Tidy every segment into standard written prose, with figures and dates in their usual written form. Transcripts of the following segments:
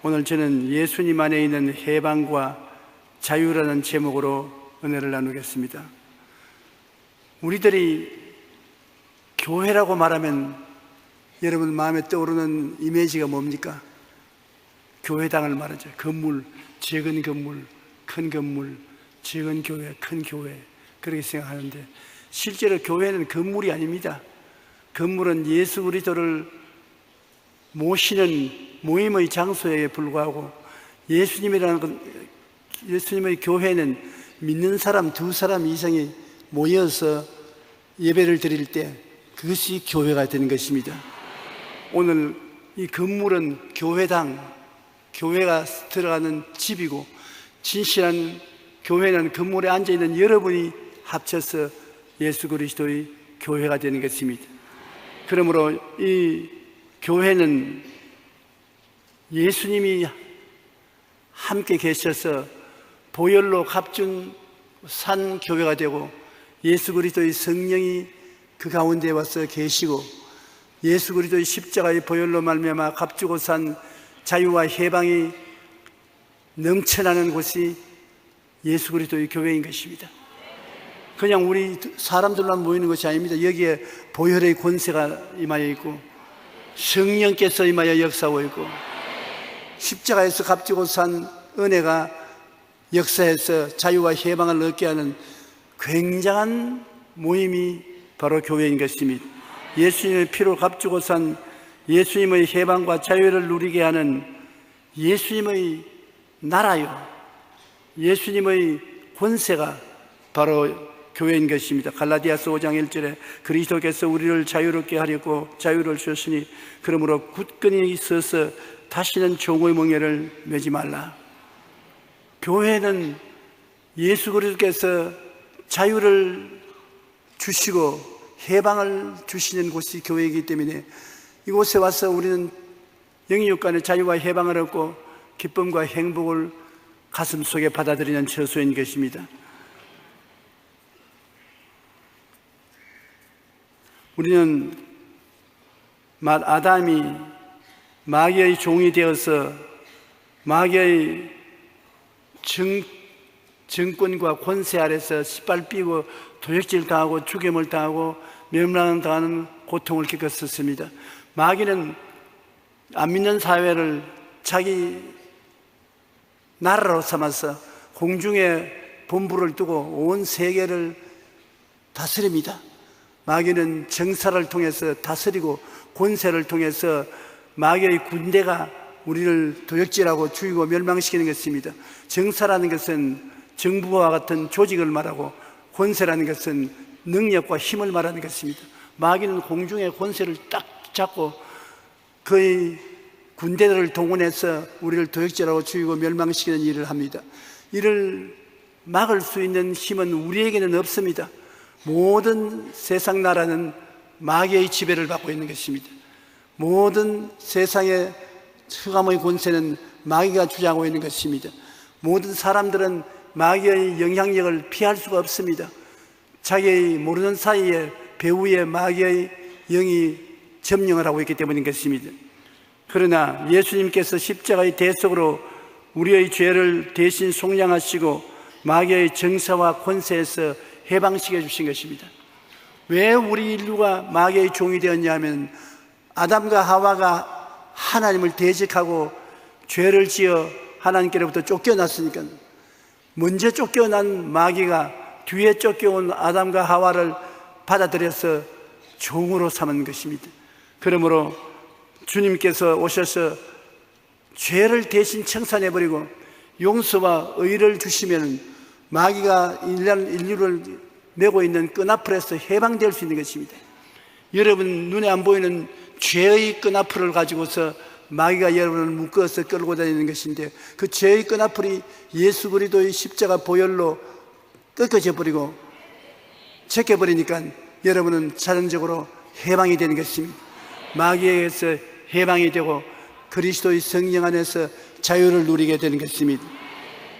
오늘 저는 예수님 안에 있는 해방과 자유라는 제목으로 은혜를 나누겠습니다. 우리들이 교회라고 말하면 여러분 마음에 떠오르는 이미지가 뭡니까? 교회당을 말하죠. 건물, 작은 건물, 큰 건물, 작은 교회, 큰 교회, 그렇게 생각하는데 실제로 교회는 건물이 아닙니다. 건물은 예수 그리스도를 모시는 모임의 장소에 불과하고, 예수님의 교회는 믿는 사람 두 사람 이상이 모여서 예배를 드릴 때 그것이 교회가 되는 것입니다. 오늘 이 건물은 교회당, 교회가 들어가는 집이고, 진실한 교회는 건물에 앉아있는 여러분이 합쳐서 예수 그리스도의 교회가 되는 것입니다. 그러므로 이 교회는 예수님이 함께 계셔서 보혈로 값준 산 교회가 되고, 예수 그리스도의 성령이 그 가운데 와서 계시고, 예수 그리스도의 십자가의 보혈로 말미암아 값주고 산 자유와 해방이 넘쳐나는 곳이 예수 그리스도의 교회인 것입니다. 그냥 우리 사람들만 모이는 것이 아닙니다. 여기에 보혈의 권세가 임하여 있고, 성령께서 임하여 역사하고 있고, 십자가에서 값지고 산 은혜가 역사해서 자유와 해방을 얻게 하는 굉장한 모임이 바로 교회인 것입니다. 예수님의 피로 값주고 산 예수님의 해방과 자유를 누리게 하는 예수님의 나라요, 예수님의 권세가 바로 교회인 것입니다. 갈라디아서 5장 1절에 그리스도께서 우리를 자유롭게 하려고 자유를 주셨으니 그러므로 굳건히 서서 다시는 종의 멍에를 매지 말라. 교회는 예수 그리스도께서 자유를 주시고 해방을 주시는 곳이 교회이기 때문에 이곳에 와서 우리는 영육 간의 자유와 해방을 얻고 기쁨과 행복을 가슴 속에 받아들이는 처소인 것입니다. 우리는 아담이 마귀의 종이 되어서 마귀의 정권과 권세 아래서 짓밟히고 도적질 당하고 죽임을 당하고 멸망을 당하는 고통을 겪었었습니다. 마귀는 안 믿는 사회를 자기 나라로 삼아서 공중에 본부를 두고 온 세계를 다스립니다. 마귀는 정사를 통해서 다스리고 권세를 통해서 마귀의 군대가 우리를 도적질하고 죽이고 멸망시키는 것입니다. 정사라는 것은 정부와 같은 조직을 말하고, 권세라는 것은 능력과 힘을 말하는 것입니다. 마귀는 공중의 권세를 딱 잡고 그의 군대들을 동원해서 우리를 도적질하고 죽이고 멸망시키는 일을 합니다. 이를 막을 수 있는 힘은 우리에게는 없습니다. 모든 세상 나라는 마귀의 지배를 받고 있는 것입니다. 모든 세상의 흑암의 권세는 마귀가 주장하고 있는 것입니다. 모든 사람들은 마귀의 영향력을 피할 수가 없습니다. 자기의 모르는 사이에 배후에 마귀의 영이 점령을 하고 있기 때문인 것입니다. 그러나 예수님께서 십자가의 대속으로 우리의 죄를 대신 속량하시고 마귀의 정사와 권세에서 해방시켜 주신 것입니다. 왜 우리 인류가 마귀의 종이 되었냐 하면 아담과 하와가 하나님을 대적하고 죄를 지어 하나님께로부터 쫓겨났으니까, 먼저 쫓겨난 마귀가 뒤에 쫓겨온 아담과 하와를 받아들여서 종으로 삼은 것입니다. 그러므로 주님께서 오셔서 죄를 대신 청산해버리고 용서와 의를 주시면 마귀가 인류를 메고 있는 끈앞으로서 해방될 수 있는 것입니다. 여러분 눈에 안 보이는 죄의 끈앞을 가지고서 마귀가 여러분을 묶어서 끌고 다니는 것인데, 그 죄의 끈앞이 예수 그리스도의 십자가 보혈로 꺾어져 버리고 제껴버리니까 여러분은 자연적으로 해방이 되는 것입니다. 마귀에게서 해방이 되고 그리스도의 성령 안에서 자유를 누리게 되는 것입니다.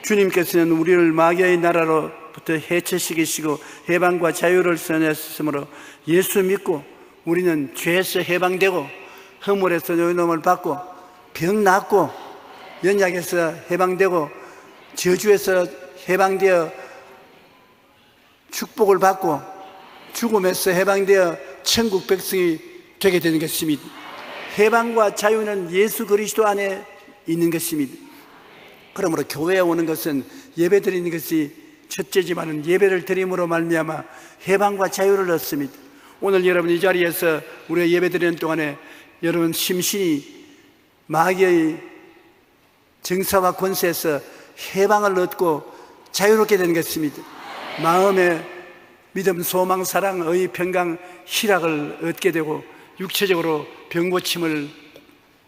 주님께서는 우리를 마귀의 나라로부터 해체시키시고 해방과 자유를 선하셨으므로 예수 믿고 우리는 죄에서 해방되고 허물에서 노임을 받고 병 낫고 연약에서 해방되고 저주에서 해방되어 축복을 받고 죽음에서 해방되어 천국 백성이 되게 되는 것입니다. 해방과 자유는 예수 그리스도 안에 있는 것입니다. 그러므로 교회에 오는 것은 예배 드리는 것이 첫째지만은 예배를 드림으로 말미암아 해방과 자유를 얻습니다. 오늘 여러분 이 자리에서 우리가 예배 드리는 동안에 여러분 심신이 마귀의 정사와 권세에서 해방을 얻고 자유롭게 되는 것입니다. 마음의 믿음, 소망, 사랑, 의, 평강, 희락을 얻게 되고 육체적으로 병고침을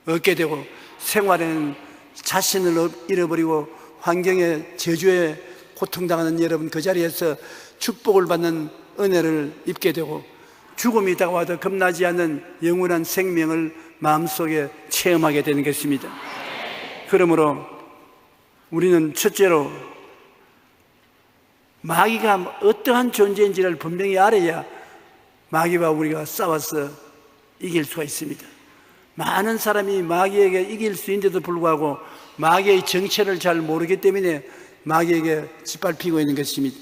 얻게 되고 생활에는 자신을 잃어버리고 환경의 저주에 고통당하는 여러분 그 자리에서 축복을 받는 은혜를 입게 되고 죽음이 다가와도 겁나지 않는 영원한 생명을 마음속에 체험하게 되는 것입니다. 그러므로 우리는 첫째로 마귀가 어떠한 존재인지를 분명히 알아야 마귀와 우리가 싸워서 이길 수가 있습니다. 많은 사람이 마귀에게 이길 수 있는데도 불구하고 마귀의 정체를 잘 모르기 때문에 마귀에게 짓밟히고 있는 것입니다.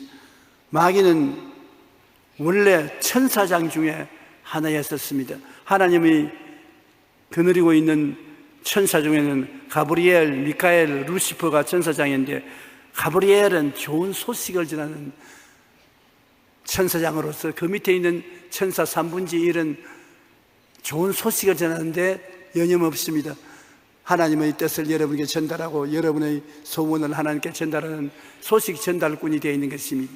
마귀는 원래 천사장 중에 하나였었습니다. 하나님이 거느리고 있는 천사 중에는 가브리엘, 미카엘, 루시퍼가 천사장인데 가브리엘은 좋은 소식을 전하는 천사장으로서 그 밑에 있는 천사 3분의 1은 좋은 소식을 전하는데 여념없습니다. 하나님의 뜻을 여러분에게 전달하고 여러분의 소원을 하나님께 전달하는 소식 전달꾼이 되어 있는 것입니다.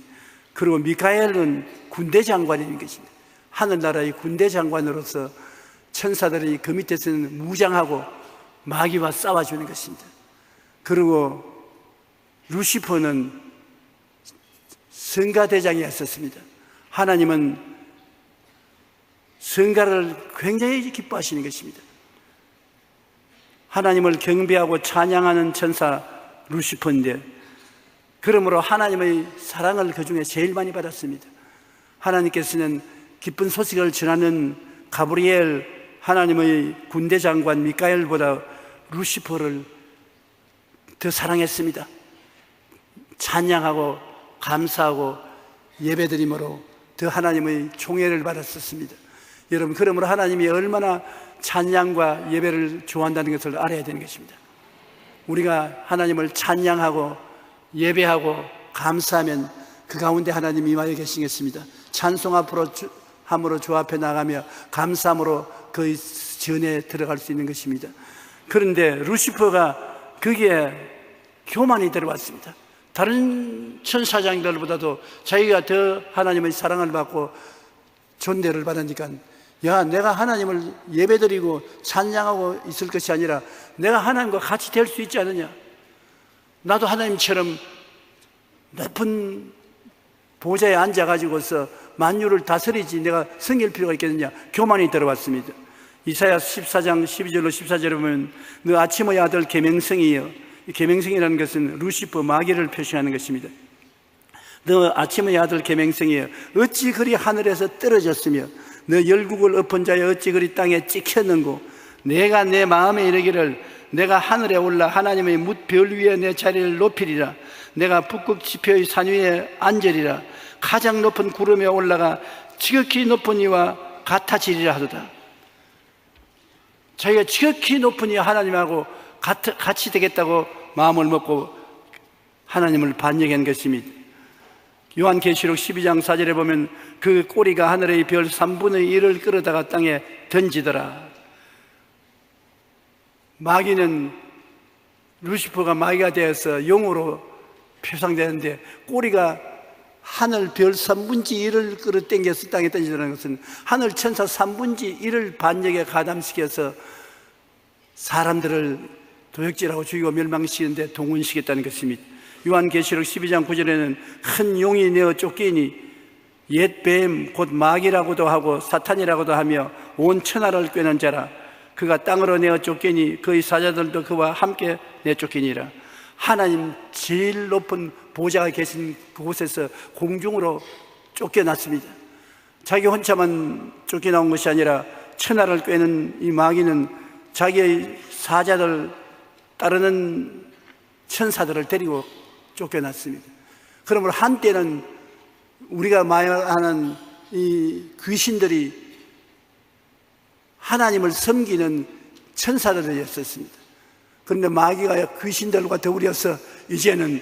그리고 미카엘은 군대 장관인 것입니다. 하늘나라의 군대 장관으로서 천사들이 그 밑에서는 무장하고 마귀와 싸워주는 것입니다. 그리고 루시퍼는 성가대장이었습니다. 하나님은 성가를 굉장히 기뻐하시는 것입니다. 하나님을 경배하고 찬양하는 천사 루시퍼인데 그러므로 하나님의 사랑을 그 중에 제일 많이 받았습니다. 하나님께서는 기쁜 소식을 전하는 가브리엘, 하나님의 군대 장관 미카엘보다 루시퍼를 더 사랑했습니다. 찬양하고 감사하고 예배드림으로 더 하나님의 총애를 받았었습니다. 여러분, 그러므로 하나님이 얼마나 찬양과 예배를 좋아한다는 것을 알아야 되는 것입니다. 우리가 하나님을 찬양하고 예배하고 감사하면 그 가운데 하나님이 임하여 계시겠습니다. 찬송 앞으로 함으로 주 앞에 나가며 감사함으로 그 전에 들어갈 수 있는 것입니다. 그런데 루시퍼가 거기에 교만이 들어왔습니다. 다른 천사장들보다도 자기가 더 하나님의 사랑을 받고 존대를 받으니까 야, 내가 하나님을 예배드리고 찬양하고 있을 것이 아니라 내가 하나님과 같이 될 수 있지 않느냐, 나도 하나님처럼 높은 보좌에 앉아가지고서 만유를 다스리지 내가 섬길 필요가 있겠느냐, 교만이 들어왔습니다. 이사야 14장 12절로 14절에 보면 너 아침의 아들 계명성이여, 계명성이라는 것은 루시퍼 마귀를 표시하는 것입니다. 너 아침의 아들 계명성이여, 어찌 그리 하늘에서 떨어졌으며 너 열국을 엎은 자여 어찌 그리 땅에 찍혔는고, 내가 내 마음에 이르기를 내가 하늘에 올라 하나님의 뭇별 위에 내 자리를 높이리라. 내가 북극 지표의 산 위에 앉으리라. 가장 높은 구름에 올라가 지극히 높은 이와 같아지리라 하도다. 자기가 지극히 높은 이 하나님하고 같이 되겠다고 마음을 먹고 하나님을 반역한 것입니다. 요한계시록 12장 4절에 보면 그 꼬리가 하늘의 별 3분의 1을 끌어다가 땅에 던지더라. 마귀는, 루시퍼가 마귀가 되어서 용으로 표상되는데 꼬리가 하늘 별 3분의 1을 끌어당겨서 땅에 던지더라는 것은 하늘 천사 3분의 1을 반역에 가담시켜서 사람들을 도역질하고 죽이고 멸망시키는데 동원시켰다는 것입니다. 요한계시록 12장 9절에는 큰 용이 내어 쫓기니 옛 뱀 곧 마귀라고도 하고 사탄이라고도 하며 온 천하를 꿰는 자라. 그가 땅으로 내어 쫓기니 그의 사자들도 그와 함께 내쫓기니라. 하나님 제일 높은 보좌가 계신 그곳에서 공중으로 쫓겨났습니다. 자기 혼자만 쫓겨나온 것이 아니라 천하를 꿰는 이 마귀는 자기의 사자들 따르는 천사들을 데리고 쫓겨났습니다. 그러므로 한때는 우리가 말하는 이 귀신들이 하나님을 섬기는 천사들이었습니다. 그런데 마귀가 귀신들과 더불어서 이제는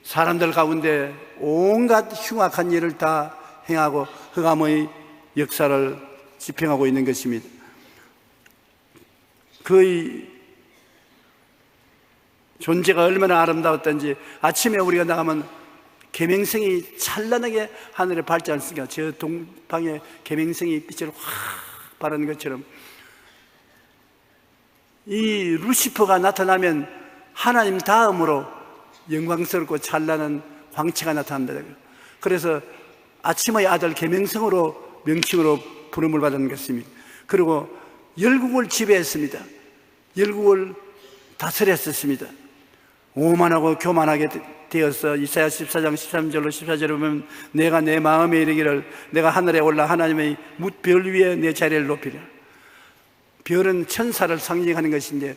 사람들 가운데 온갖 흉악한 일을 다 행하고 흑암의 역사를 집행하고 있는 것입니다. 그의 존재가 얼마나 아름다웠던지 아침에 우리가 나가면 계명성이 찬란하게 하늘에 밝지 않습니까? 저 동방에 계명성이 빛을 확 바르는 것처럼 이 루시퍼가 나타나면 하나님 다음으로 영광스럽고 찬란한 광채가 나타난다. 그래서 아침의 아들 계명성으로 명칭으로 부름을 받은 것입니다. 그리고 열국을 지배했습니다. 열국을 다스렸었습니다. 오만하고 교만하게 되어서 이사야 14장 13절로 14절에 보면 내가 내 마음에 이르기를 내가 하늘에 올라 하나님의 뭇별 위에 내 자리를 높이라. 별은 천사를 상징하는 것인데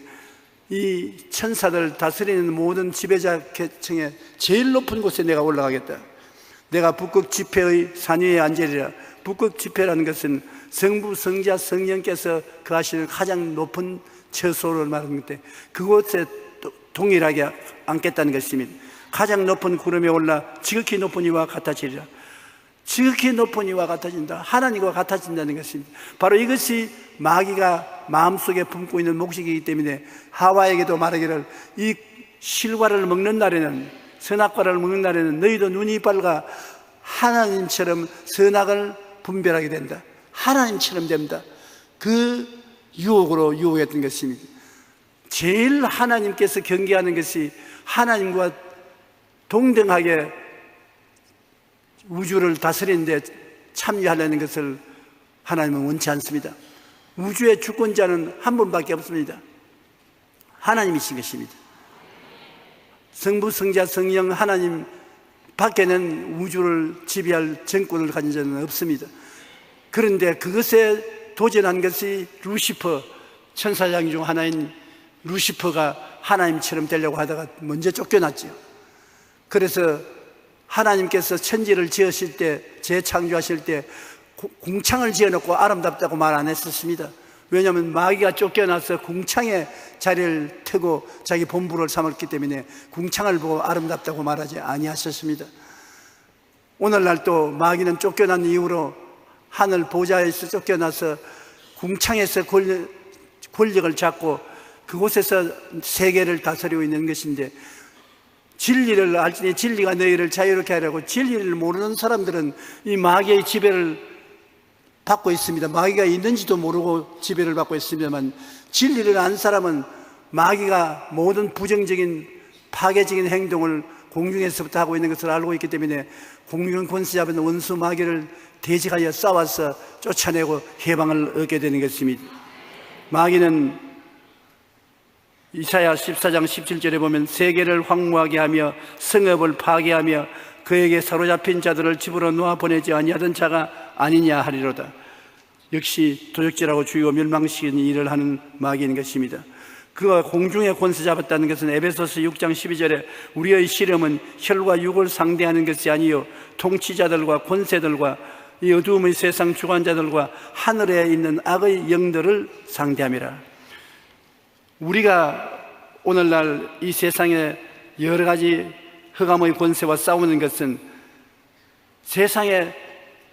이 천사들 다스리는 모든 지배자 계층의 제일 높은 곳에 내가 올라가겠다. 내가 북극 지폐의 산 위에 앉으리라. 북극 지폐라는 것은 성부, 성자, 성령께서 거하시는 가장 높은 처소를 말하는데 그곳에 동일하게 앉겠다는 것입니다. 가장 높은 구름에 올라 지극히 높은 이와 같아지리라. 지극히 높은 이와 같아진다. 하나님과 같아진다는 것입니다. 바로 이것이 마귀가 마음속에 품고 있는 목적이기 때문에 하와에게도 말하기를 이 실과를 먹는 날에는, 선악과를 먹는 날에는 너희도 눈이 밝아 하나님처럼 선악을 분별하게 된다. 하나님처럼 됩니다. 그 유혹으로 유혹했던 것입니다. 제일 하나님께서 경계하는 것이 하나님과 동등하게 우주를 다스리는데 참여하려는 것을 하나님은 원치 않습니다. 우주의 주권자는 한 분밖에 없습니다. 하나님이신 것입니다. 성부, 성자, 성령 하나님 밖에는 우주를 지배할 정권을 가진 자는 없습니다. 그런데 그것에 도전한 것이 루시퍼, 천사장 중 하나인 루시퍼가 하나님처럼 되려고 하다가 먼저 쫓겨났죠. 그래서 하나님께서 천지를 지으실 때, 재창조하실 때 궁창을 지어놓고 아름답다고 말 안 했었습니다. 왜냐하면 마귀가 쫓겨나서 궁창에 자리를 트고 자기 본부를 삼았기 때문에 궁창을 보고 아름답다고 말하지 아니하셨습니다. 오늘날 또 마귀는 쫓겨난 이후로 하늘 보좌에서 쫓겨나서 궁창에서 권력을 잡고 그곳에서 세계를 다스리고 있는 것인데, 진리를 알지니 진리가 너희를 자유롭게 하려고, 진리를 모르는 사람들은 이 마귀의 지배를 받고 있습니다. 마귀가 있는지도 모르고 지배를 받고 있습니다만, 진리를 아는 사람은 마귀가 모든 부정적인 파괴적인 행동을 공중에서부터 하고 있는 것을 알고 있기 때문에 공중 권세 잡은 원수 마귀를 대적하여 싸워서 쫓아내고 해방을 얻게 되는 것입니다. 마귀는 이사야 14장 17절에 보면 세계를 황무하게 하며 성읍을 파괴하며 그에게 사로잡힌 자들을 집으로 놓아 보내지 아니하던 자가 아니냐 하리로다. 역시 도적질하고 죽이고 멸망시키는 일을 하는 마귀인 것입니다. 그가 공중에 권세 잡았다는 것은 에베소서 6장 12절에 우리의 시름은 혈과 육을 상대하는 것이 아니요 통치자들과 권세들과 이 어두움의 세상 주관자들과 하늘에 있는 악의 영들을 상대함이라. 우리가 오늘날 이 세상에 여러 가지 흑암의 권세와 싸우는 것은 세상의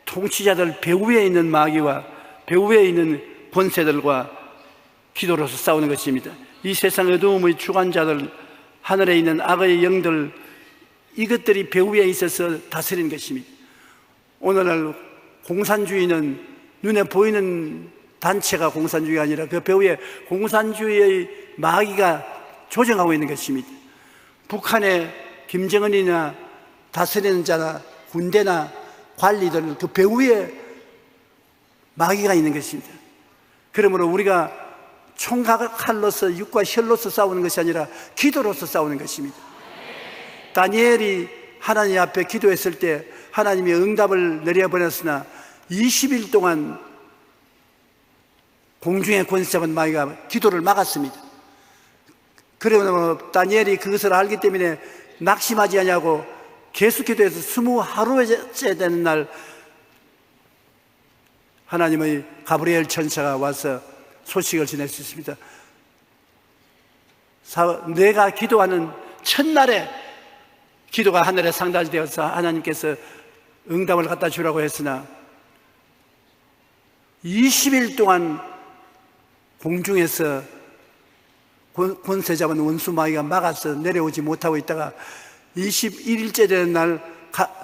통치자들 배후에 있는 마귀와 배후에 있는 권세들과 기도로서 싸우는 것입니다. 이 세상 어두움의 주관자들, 하늘에 있는 악의 영들, 이것들이 배후에 있어서 다스리는 것입니다. 오늘날 공산주의는 눈에 보이는 단체가 공산주의가 아니라 그 배후에 공산주의의 마귀가 조정하고 있는 것입니다. 북한의 김정은이나 다스리는 자나 군대나 관리들, 그 배후에 마귀가 있는 것입니다. 그러므로 우리가 총칼로서 육과 혈로서 싸우는 것이 아니라 기도로서 싸우는 것입니다. 다니엘이 하나님 앞에 기도했을 때 하나님이 응답을 내려보냈으나 20일 동안 공중에 권세 잡은 마귀가 기도를 막았습니다. 그러면 다니엘이 그것을 알기 때문에 낙심하지 않냐고 계속기도해서 20하루째 되는 날 하나님의 가브리엘 천사가 와서 소식을 전할 수 있습니다. 내가 기도하는 첫날에 기도가 하늘에 상달되어서 하나님께서 응답을 갖다 주라고 했으나 20일 동안 공중에서 권세 잡은 원수 마귀가 막아서 내려오지 못하고 있다가 21일째 되는 날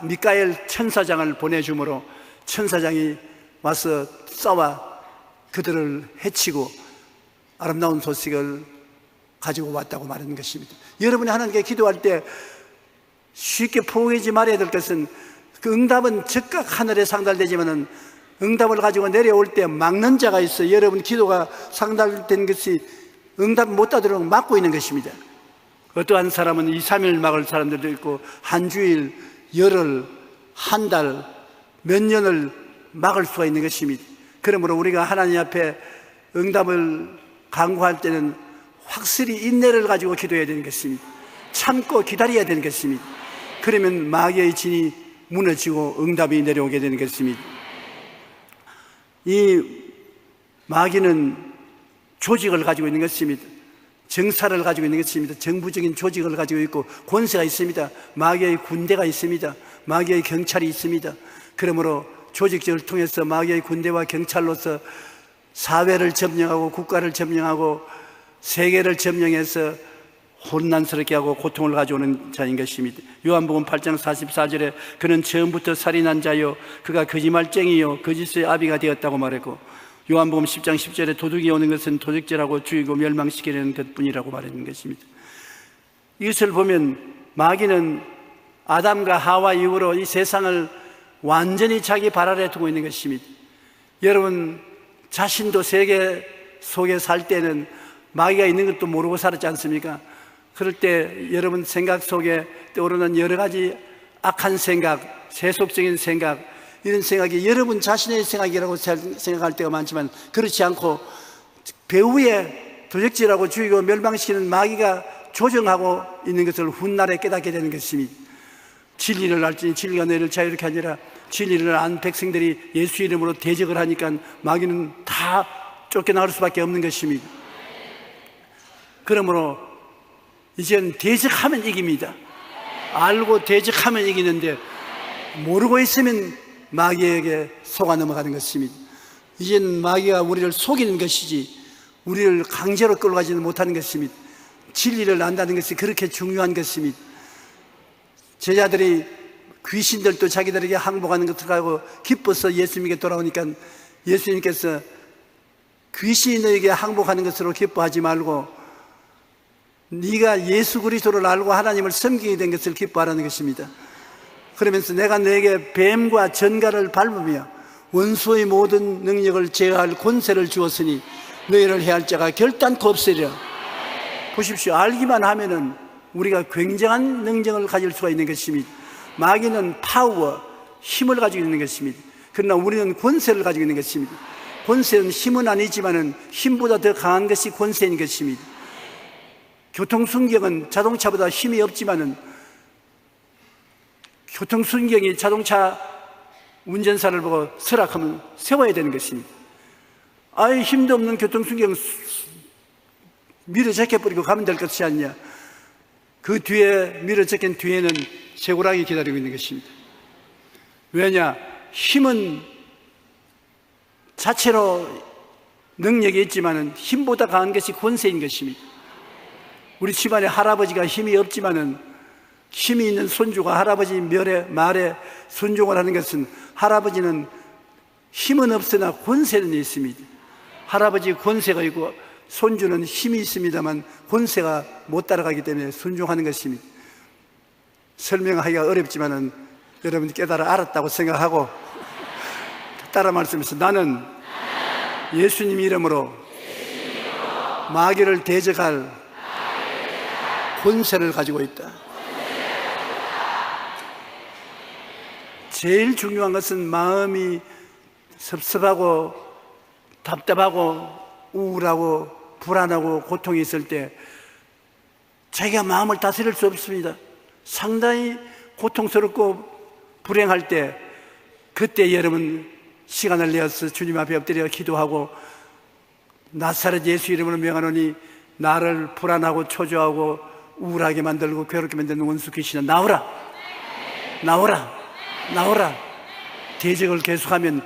미카엘 천사장을 보내주므로 천사장이 와서 싸워 그들을 해치고 아름다운 소식을 가지고 왔다고 말하는 것입니다. 여러분이 하나님께 기도할 때 쉽게 포기하지 말아야 될 것은 그 응답은 즉각 하늘에 상달되지만은 응답을 가지고 내려올 때 막는 자가 있어요. 여러분 기도가 상달된 것이 응답 못 받도록 막고 있는 것입니다. 어떠한 사람은 2, 3일 막을 사람들도 있고 한 주일, 열흘, 한 달, 몇 년을 막을 수가 있는 것입니다. 그러므로 우리가 하나님 앞에 응답을 간구할 때는 확실히 인내를 가지고 기도해야 되는 것입니다. 참고 기다려야 되는 것입니다. 그러면 마귀의 진이 무너지고 응답이 내려오게 되는 것입니다. 이 마귀는 조직을 가지고 있는 것입니다. 정사를 가지고 있는 것입니다. 정부적인 조직을 가지고 있고 권세가 있습니다. 마귀의 군대가 있습니다. 마귀의 경찰이 있습니다. 그러므로 조직을 통해서 마귀의 군대와 경찰로서 사회를 점령하고 국가를 점령하고 세계를 점령해서 혼란스럽게 하고 고통을 가져오는 자인 것입니다. 요한복음 8장 44절에 그는 처음부터 살인한 자요 그가 거짓말쟁이요 거짓의 아비가 되었다고 말했고, 요한복음 10장 10절에 도둑이 오는 것은 도둑질하고 죽이고 멸망시키려는 것뿐이라고 말했는 것입니다. 이것을 보면 마귀는 아담과 하와 이후로 이 세상을 완전히 자기 발 아래 두고 있는 것입니다. 여러분 자신도 세계 속에 살 때는 마귀가 있는 것도 모르고 살았지 않습니까? 그럴 때 여러분 생각 속에 떠오르는 여러 가지 악한 생각, 세속적인 생각, 이런 생각이 여러분 자신의 생각이라고 생각할 때가 많지만 그렇지 않고 배후에 도적질하고 죽이고 멸망시키는 마귀가 조정하고 있는 것을 훗날에 깨닫게 되는 것입니다. 진리를 알지니 진리가 너희를 자유롭게 하니라. 진리를 안 백성들이 예수 이름으로 대적을 하니까 마귀는 다 쫓겨나갈 수밖에 없는 것입니다. 그러므로 이제는 대적하면 이깁니다. 알고 대적하면 이기는데 모르고 있으면 마귀에게 속아 넘어가는 것입니다. 이제는 마귀가 우리를 속이는 것이지 우리를 강제로 끌어가지는 못하는 것입니다. 진리를 안다는 것이 그렇게 중요한 것입니다. 제자들이 귀신들도 자기들에게 항복하는 것을 가지고 기뻐서 예수님에게 돌아오니까 예수님께서 귀신이 너에게 항복하는 것으로 기뻐하지 말고 네가 예수 그리스도를 알고 하나님을 섬기게 된 것을 기뻐하라는 것입니다. 그러면서 내가 너에게 뱀과 전갈을 밟으며 원수의 모든 능력을 제어할 권세를 주었으니 너희를 해할 자가 결단코 없으리라. 보십시오. 알기만 하면은 우리가 굉장한 능력을 가질 수가 있는 것입니다. 마귀는 파워, 힘을 가지고 있는 것입니다. 그러나 우리는 권세를 가지고 있는 것입니다. 권세는 힘은 아니지만은 힘보다 더 강한 것이 권세인 것입니다. 교통순경은 자동차보다 힘이 없지만은 교통순경이 자동차 운전사를 보고 서락하면 세워야 되는 것입니다. 아예 힘도 없는 교통순경 밀어 제껴버리고 가면 될 것이 아니냐. 그 뒤에 밀어 제낀 뒤에는 쇠고랑이 기다리고 있는 것입니다. 왜냐? 힘은 자체로 능력이 있지만은 힘보다 강한 것이 권세인 것입니다. 우리 집안에 할아버지가 힘이 없지만은 힘이 있는 손주가 할아버지 말에 순종을 하는 것은 할아버지는 힘은 없으나 권세는 있습니다. 할아버지 권세가 있고 손주는 힘이 있습니다만 권세가 못 따라가기 때문에 순종하는 것입니다. 설명하기가 어렵지만은 여러분 깨달아 알았다고 생각하고 따라 말씀해서 나는 예수님 이름으로 마귀를 대적할 권세를 가지고 있다. 제일 중요한 것은 마음이 섭섭하고 답답하고 우울하고 불안하고 고통이 있을 때 자기가 마음을 다스릴 수 없습니다. 상당히 고통스럽고 불행할 때, 그때 여러분 시간을 내어서 주님 앞에 엎드려 기도하고, 나사렛 예수 이름으로 명하노니 나를 불안하고 초조하고 우울하게 만들고 괴롭게 만드는 원수 귀신아, 나오라, 나오라, 나오라. 대적을 계속하면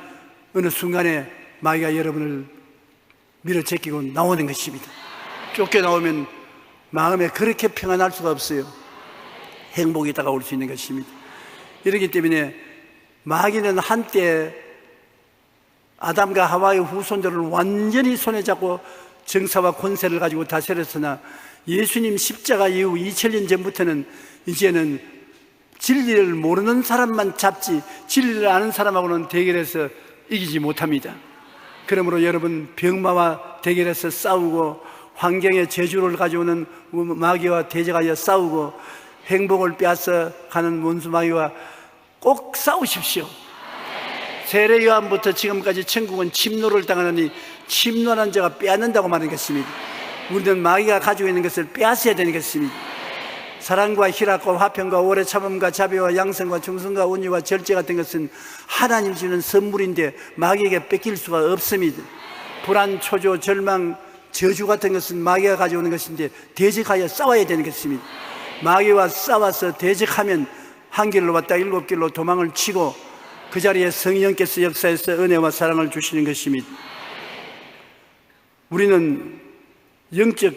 어느 순간에 마귀가 여러분을 밀어제끼고 나오는 것입니다. 쫓겨나오면 마음에 그렇게 평안할 수가 없어요. 행복이 다가올 수 있는 것입니다. 이렇기 때문에 마귀는 한때 아담과 하와의 후손들을 완전히 손에 잡고 정사와 권세를 가지고 다스렸으나, 예수님 십자가 이후 2000년 전부터는 이제는 진리를 모르는 사람만 잡지 진리를 아는 사람하고는 대결해서 이기지 못합니다. 그러므로 여러분, 병마와 대결해서 싸우고 환경의 저주를 가져오는 마귀와 대적하여 싸우고 행복을 빼앗아 가는 원수 마귀와 꼭 싸우십시오. 세례 요한부터 지금까지 천국은 침노를 당하느니 침노하는 자가 빼앗는다고 말하는 것입니다. 우리는 마귀가 가지고 있는 것을 빼앗아야 되는 것입니다. 사랑과 희락과 화평과 오래 참음과 자비와 양성과 충성과 온유와 절제 같은 것은 하나님 주는 선물인데 마귀에게 뺏길 수가 없습니다. 불안, 초조, 절망, 저주 같은 것은 마귀가 가져오는 것인데 대적하여 싸워야 되는 것입니다. 마귀와 싸워서 대적하면 한 길로 왔다 7길로 도망을 치고 그 자리에 성령께서 역사해서 은혜와 사랑을 주시는 것입니다. 우리는 영적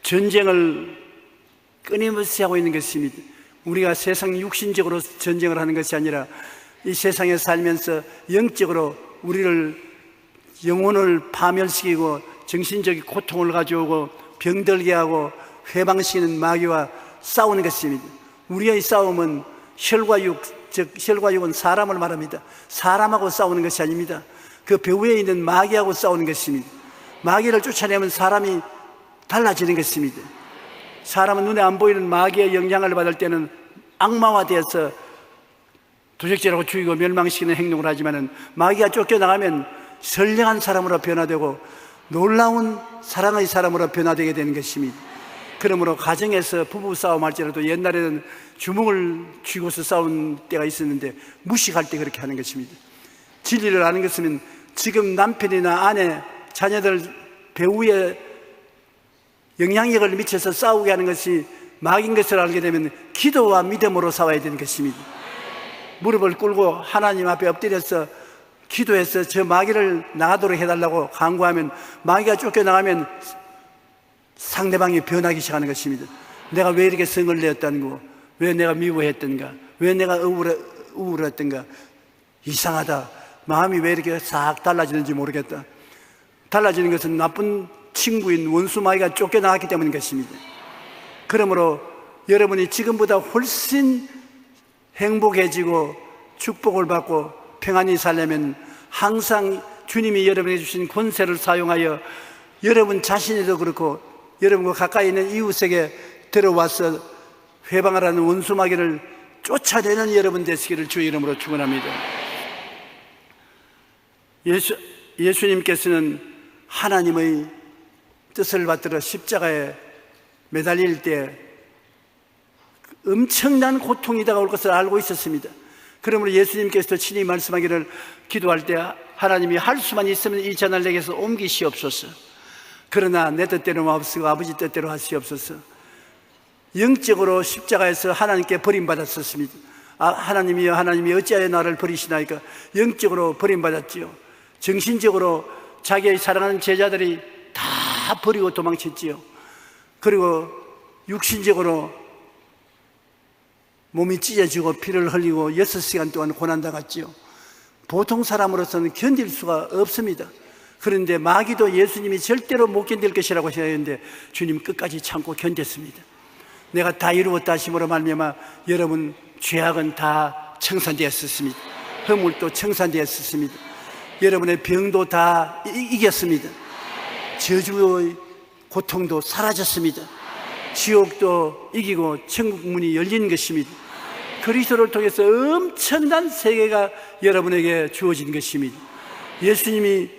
전쟁을 끊임없이 하고 있는 것입니다. 우리가 세상 육신적으로 전쟁을 하는 것이 아니라 이 세상에 살면서 영적으로 우리를 영혼을 파멸시키고 정신적인 고통을 가져오고 병들게 하고 회방시키는 마귀와 싸우는 것입니다. 우리의 싸움은 혈과 육, 즉 혈과 육은 사람을 말합니다. 사람하고 싸우는 것이 아닙니다. 그 배후에 있는 마귀하고 싸우는 것입니다. 마귀를 쫓아내면 사람이 달라지는 것입니다. 사람은 눈에 안 보이는 마귀의 영향을 받을 때는 악마화되어서 도적질하고 죽이고 멸망시키는 행동을 하지만, 마귀가 쫓겨나가면 선량한 사람으로 변화되고 놀라운 사랑의 사람으로 변화되게 되는 것입니다. 그러므로 가정에서 부부 싸움 할지라도 옛날에는 주먹을 쥐고서 싸운 때가 있었는데 무식할 때 그렇게 하는 것입니다. 진리를 아는 것은 지금 남편이나 아내, 자녀들 배우에 영향력을 미쳐서 싸우게 하는 것이 마귀인 것을 알게 되면 기도와 믿음으로 싸워야 되는 것입니다. 무릎을 꿇고 하나님 앞에 엎드려서 기도해서 저 마귀를 나가도록 해달라고 간구하면, 마귀가 쫓겨나가면 상대방이 변하기 시작하는 것입니다. 내가 왜 이렇게 성을 내었던가, 왜 내가 미워했던가, 왜 내가 우울했던가, 이상하다, 마음이 왜 이렇게 싹 달라지는지 모르겠다. 달라지는 것은 나쁜 친구인 원수 마귀가 쫓겨나갔기 때문인 것입니다. 그러므로 여러분이 지금보다 훨씬 행복해지고 축복을 받고 평안히 살려면 항상 주님이 여러분에게 주신 권세를 사용하여 여러분 자신에도 그렇고 여러분과 가까이 있는 이웃에게 들어와서 회방하라는 원수 마귀를 쫓아내는 여러분 되시기를 주의 이름으로 축원합니다. 예수님께서는 하나님의 뜻을 받들어 십자가에 매달릴 때 엄청난 고통이 다가올 것을 알고 있었습니다. 그러므로 예수님께서도 친히 말씀하기를, 기도할 때 하나님이 할 수만 있으면 이 잔을 내게서 옮기시옵소서. 그러나 내 뜻대로 마옵시고 아버지 뜻대로 하시옵소서. 영적으로 십자가에서 하나님께 버림받았었습니다. 하나님이여, 하나님이 어찌하여 나를 버리시나이까. 영적으로 버림받았지요. 정신적으로 자기의 사랑하는 제자들이 다 버리고 도망쳤지요. 그리고 육신적으로 몸이 찢어지고 피를 흘리고 6시간 동안 고난당했지요. 보통 사람으로서는 견딜 수가 없습니다. 그런데 마귀도 예수님이 절대로 못 견딜 것이라고 생각했는데 주님 끝까지 참고 견뎠습니다. 내가 다 이루었다 하심으로 말미암아 여러분 죄악은 다 청산되었습니다. 허물도 청산되었습니다. 여러분의 병도 다 이겼습니다. 저주의 고통도 사라졌습니다. 지옥도 이기고 천국 문이 열린 것입니다. 그리스도를 통해서 엄청난 세계가 여러분에게 주어진 것입니다. 예수님이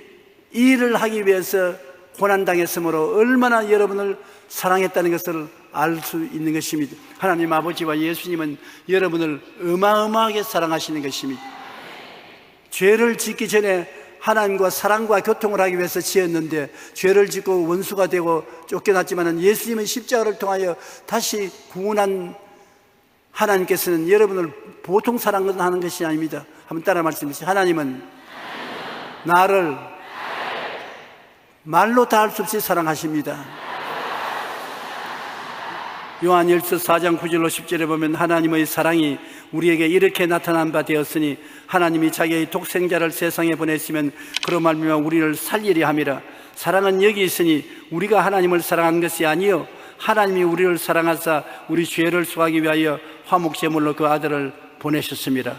이 일을 하기 위해서 고난당했으므로 얼마나 여러분을 사랑했다는 것을 알 수 있는 것입니다. 하나님 아버지와 예수님은 여러분을 어마어마하게 사랑하시는 것입니다. 죄를 짓기 전에 하나님과 사랑과 교통을 하기 위해서 지었는데 죄를 짓고 원수가 되고 쫓겨났지만 예수님은 십자가를 통하여 다시 구원한 하나님께서는 여러분을 보통 사랑하는 것이 아닙니다. 한번 따라 말씀해주세요. 하나님은 나를 말로 다 할 수 없이 사랑하십니다. 요한일서 4장 9절로 10절에 보면 하나님의 사랑이 우리에게 이렇게 나타난 바 되었으니 하나님이 자기의 독생자를 세상에 보냈으면 그로 말미암아 우리를 살리려 함이라. 사랑은 여기 있으니 우리가 하나님을 사랑한 것이 아니요 하나님이 우리를 사랑하사 우리 죄를 수하기 위하여 화목제물로 그 아들을 보내셨습니다.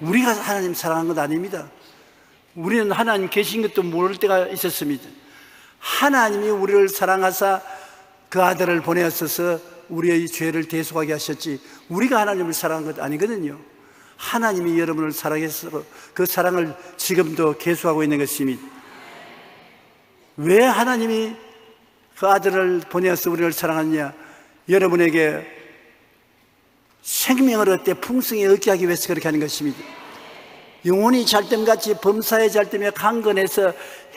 우리가 하나님 사랑한 것 아닙니다. 우리는 하나님 계신 것도 모를 때가 있었습니다. 하나님이 우리를 사랑하사 그 아들을 보내어서 우리의 죄를 대속하게 하셨지 우리가 하나님을 사랑한 것 아니거든요. 하나님이 여러분을 사랑해서 그 사랑을 지금도 계속하고 있는 것입니다. 왜 하나님이 그 아들을 보내어서 우리를 사랑하느냐? 여러분에게 생명을 얻되 풍성히 얻게 하기 위해서 그렇게 하는 것입니다. 영혼이 잘됨같이 범사에 잘되며 강건해서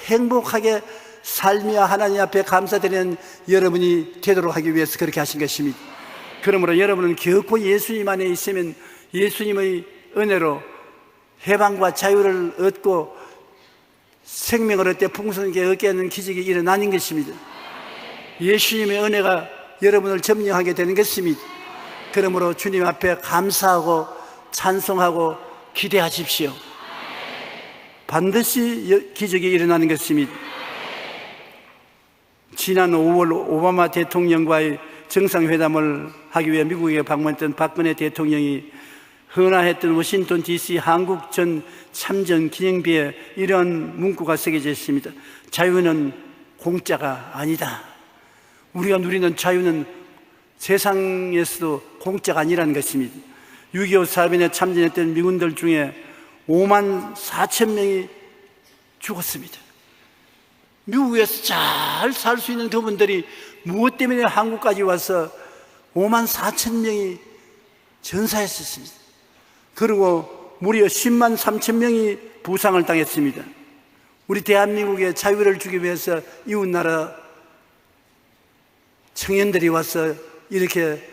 행복하게 살며 하나님 앞에 감사드리는 여러분이 되도록 하기 위해서 그렇게 하신 것입니다. 그러므로 여러분은 결코 예수님 안에 있으면 예수님의 은혜로 해방과 자유를 얻고 생명을 얻되 풍성하게 얻게 하는 기적이 일어나는 것입니다. 예수님의 은혜가 여러분을 점령하게 되는 것입니다. 그러므로 주님 앞에 감사하고 찬송하고 기대하십시오. 반드시 기적이 일어나는 것입니다. 지난 5월 오바마 대통령과의 정상회담을 하기 위해 미국에 방문했던 박근혜 대통령이 헌화했던 워싱턴 DC 한국 전 참전 기념비에 이런 문구가 새겨져 있습니다. 자유는 공짜가 아니다. 우리가 누리는 자유는 세상에서도 공짜가 아니라는 것입니다. 6.25 사변에 참전했던 미군들 중에 5만 4천 명이 죽었습니다. 미국에서 잘 살 수 있는 그분들이 무엇 때문에 한국까지 와서 5만 4천 명이 전사했었습니다. 그리고 무려 10만 3천 명이 부상을 당했습니다. 우리 대한민국에 자유를 주기 위해서 이웃나라 청년들이 와서 이렇게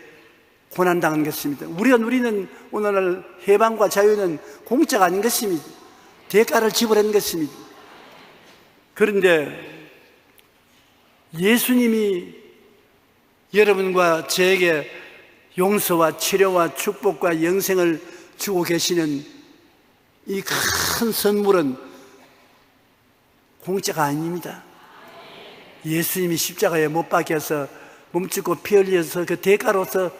고난당한 것입니다. 우리가 누리는 오늘날 해방과 자유는 공짜가 아닌 것입니다. 대가를 지불한 것입니다. 그런데 예수님이 여러분과 저에게 용서와 치료와 축복과 영생을 주고 계시는 이 큰 선물은 공짜가 아닙니다. 예수님이 십자가에 못 박혀서 몸짓고 피 흘려서 그 대가로서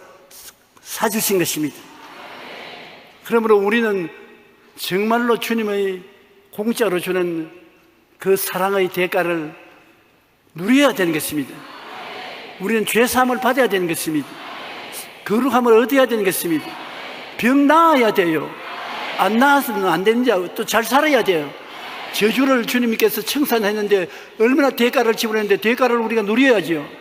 사주신 것입니다. 그러므로 우리는 정말로 주님의 공짜로 주는 그 사랑의 대가를 누려야 되는 것입니다. 우리는 죄사함을 받아야 되는 것입니다. 거룩함을 얻어야 되는 것입니다. 병 나아야 돼요. 안 나아서는 안 되는지 또 잘 살아야 돼요. 저주를 주님께서 청산했는데 얼마나 대가를 지불했는데 대가를 우리가 누려야지요.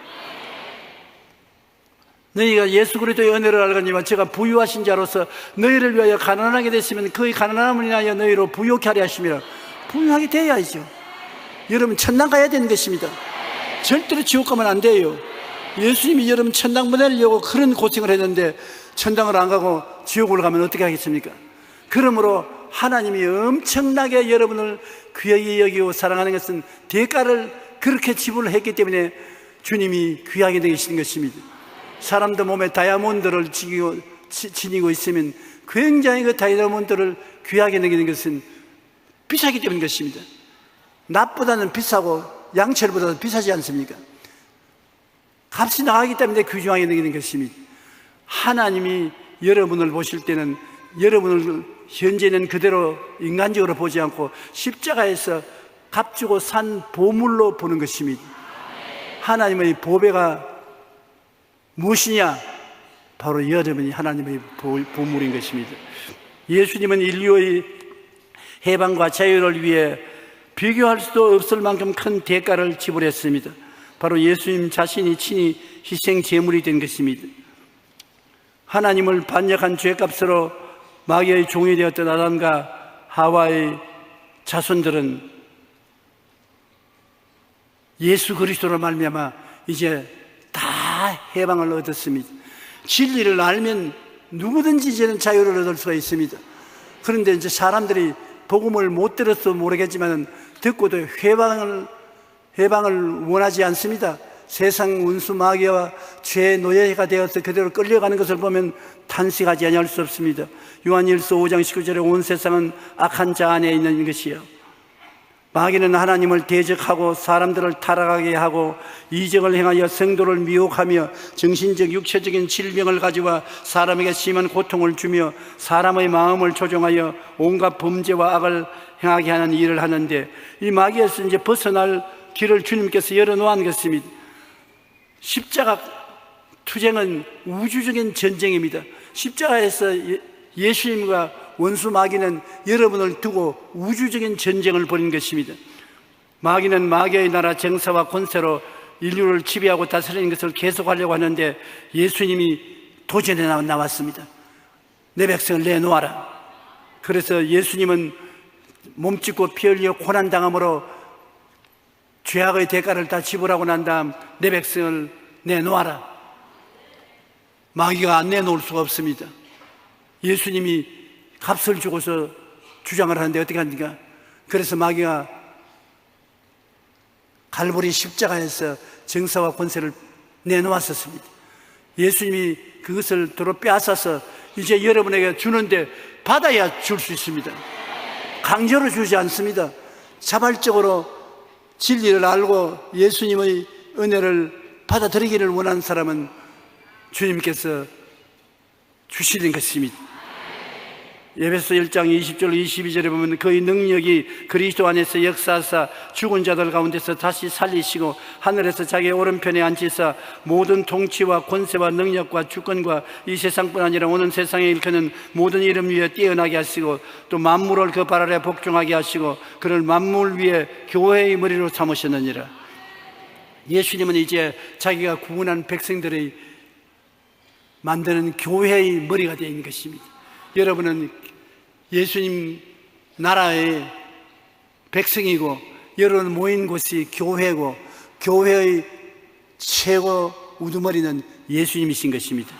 너희가 예수 그리스도의 은혜를 알거니와 제가 부유하신 자로서 너희를 위하여 가난하게 됐으면 그의 가난함을 인하여 너희로 부유하게 하려 하심이라. 부유하게 돼야죠. 여러분 천당 가야 되는 것입니다. 절대로 지옥 가면 안 돼요. 예수님이 여러분 천당 보내려고 그런 고생을 했는데 천당을 안 가고 지옥을 가면 어떻게 하겠습니까? 그러므로 하나님이 엄청나게 여러분을 귀하게 여기고 사랑하는 것은 대가를 그렇게 지불을 했기 때문에 주님이 귀하게 되시는 것입니다. 사람들 몸에 다이아몬드를 지니고 있으면 굉장히 그 다이아몬드를 귀하게 여기는 것은 비싸기 때문인 것입니다. 납보다는 비싸고 양철보다도 비싸지 않습니까? 값이 나가기 때문에 귀중하게 여기는 것입니다. 하나님이 여러분을 보실 때는 여러분을 현재는 그대로 인간적으로 보지 않고 십자가에서 값주고 산 보물로 보는 것입니다. 하나님의 보배가 무엇이냐? 바로 여러분이 하나님의 보물인 것입니다. 예수님은 인류의 해방과 자유를 위해 비교할 수도 없을 만큼 큰 대가를 지불했습니다. 바로 예수님 자신이 친히 희생 제물이 된 것입니다. 하나님을 반역한 죄값으로 마귀의 종이 되었던 아담과 하와의 자손들은 예수 그리스도로 말미암아 이제 다 해방을 얻었습니다. 진리를 알면 누구든지 이제는 자유를 얻을 수가 있습니다. 그런데 이제 사람들이 복음을 못 들어서 모르겠지만 듣고도 해방을 원하지 않습니다. 세상 운수 마귀와 죄의 노예가 되어서 그대로 끌려가는 것을 보면 탄식하지 아니할 수 없습니다. 요한일서 5장 19절에 온 세상은 악한 자 안에 있는 것이요, 마귀는 하나님을 대적하고 사람들을 타락하게 하고 이적을 행하여 성도를 미혹하며 정신적 육체적인 질병을 가져와 사람에게 심한 고통을 주며 사람의 마음을 조종하여 온갖 범죄와 악을 행하게 하는 일을 하는데, 이 마귀에서 이제 벗어날 길을 주님께서 열어놓은 것입니다. 십자가 투쟁은 우주적인 전쟁입니다. 십자가에서 예수님과 원수 마귀는 여러분을 두고 우주적인 전쟁을 벌인 것입니다. 마귀는 마귀의 나라 정사와 권세로 인류를 지배하고 다스리는 것을 계속하려고 하는데, 예수님이 도전에 나왔습니다. 내 백성을 내놓아라. 그래서 예수님은 몸짓고 피 흘려 고난당함으로 죄악의 대가를 다 지불하고 난 다음 내 백성을 내놓아라. 마귀가 안 내놓을 수가 없습니다. 예수님이 값을 주고서 주장을 하는데 어떻게 합니까? 그래서 마귀가 갈보리 십자가에서 정사와 권세를 내놓았었습니다. 예수님이 그것을 도로 빼앗아서 이제 여러분에게 주는데 받아야 줄 수 있습니다. 강제로 주지 않습니다. 자발적으로 진리를 알고 예수님의 은혜를 받아들이기를 원하는 사람은 주님께서 주시는 것입니다. 에베소 1장 20절 22절에 보면 그의 능력이 그리스도 안에서 역사하사 죽은 자들 가운데서 다시 살리시고 하늘에서 자기의 오른편에 앉히사 모든 통치와 권세와 능력과 주권과 이 세상뿐 아니라 오는 세상에 일컫는 모든 이름 위에 뛰어나게 하시고 또 만물을 그 발 아래 복종하게 하시고 그를 만물 위에 교회의 머리로 삼으셨느니라. 예수님은 이제 자기가 구원한 백성들의 만드는 교회의 머리가 되어 있는 것입니다. 여러분은 예수님 나라의 백성이고 여러분 모인 곳이 교회고 교회의 최고 우두머리는 예수님이신 것입니다.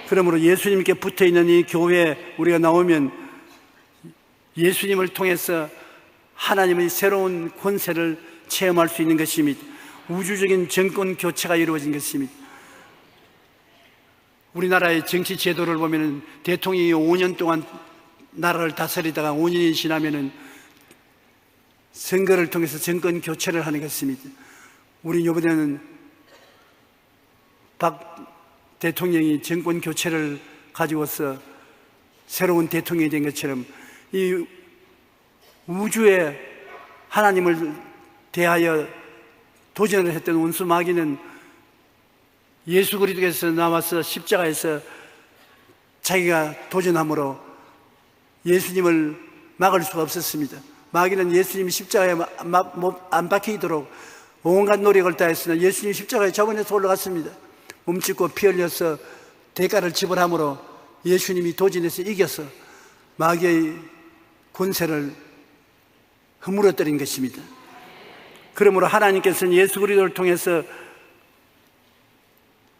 그러므로 예수님께 붙어있는 이 교회에 우리가 나오면 예수님을 통해서 하나님의 새로운 권세를 체험할 수 있는 것입니다. 우주적인 정권 교체가 이루어진 것입니다. 우리나라의 정치 제도를 보면 대통령이 5년 동안 나라를 다스리다가 5년이 지나면은 선거를 통해서 정권 교체를 하는 것입니다. 우리 이번에는 박 대통령이 정권 교체를 가지고서 새로운 대통령이 된 것처럼 이 우주에 하나님을 대하여 도전을 했던 원수 마귀는 예수 그리스도께서 나와서 십자가에서 자기가 도전함으로 예수님을 막을 수가 없었습니다. 마귀는 예수님이 십자가에 안 박히도록 온갖 노력을 다했으나 예수님 십자가에 저번에서 올라갔습니다. 몸짓고 피 흘려서 대가를 지불함으로 예수님이 도전해서 이겨서 마귀의 권세를 허물어뜨린 것입니다. 그러므로 하나님께서는 예수 그리스도를 통해서